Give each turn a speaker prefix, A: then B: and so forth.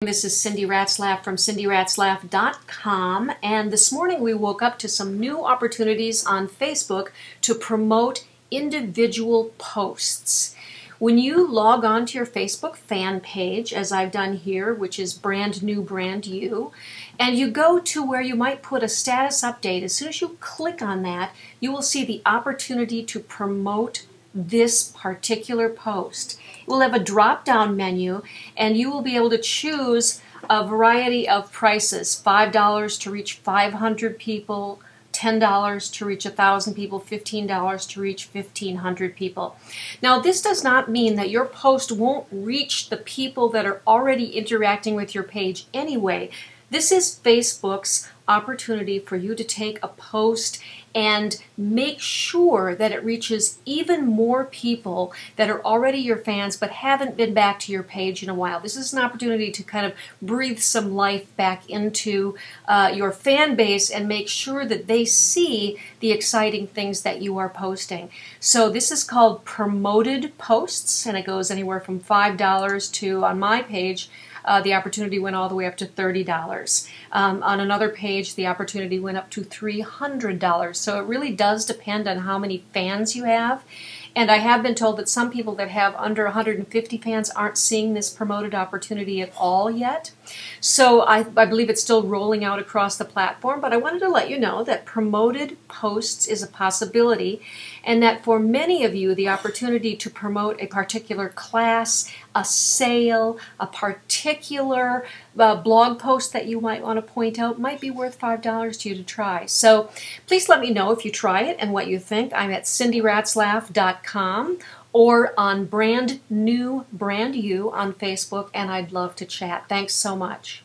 A: This is Cindy Ratzlaff from cindyratzlaff.com, and this morning we woke up to some new opportunities on Facebook to promote individual posts. When you log on to your Facebook fan page, as I've done here, which is Brand New Brand You, and you go to where you might put a status update, as soon as you click on that, you will see the opportunity to promote this particular post. It will have a drop-down menu, and you will be able to choose a variety of prices: $5 to reach 500 people, $10 to reach 1,000 people, $15 to reach 1,500 people. Now, this does not mean that your post won't reach the people that are already interacting with your page anyway. This is Facebook's opportunity for you to take a post and make sure that it reaches even more people that are already your fans but haven't been back to your page in a while. This is an opportunity to kind of breathe some life back into your fan base and make sure that they see the exciting things that you are posting. So this is called promoted posts, and it goes anywhere from $5 to, on my page, the opportunity went all the way up to $30. On another page, the opportunity went up to $300. So it really does depend on how many fans you have. And I have been told that some people that have under 150 fans aren't seeing this promoted opportunity at all yet. So I believe it's still rolling out across the platform, but I wanted to let you know that promoted posts is a possibility, and that for many of you, the opportunity to promote a particular class, a sale, a particular blog post that you might want to point out might be worth $5 to you to try. So please let me know if you try it and what you think. I'm at cindyratzlaff.com or on Brand New Brand You on Facebook, and I'd love to chat. Thanks so much.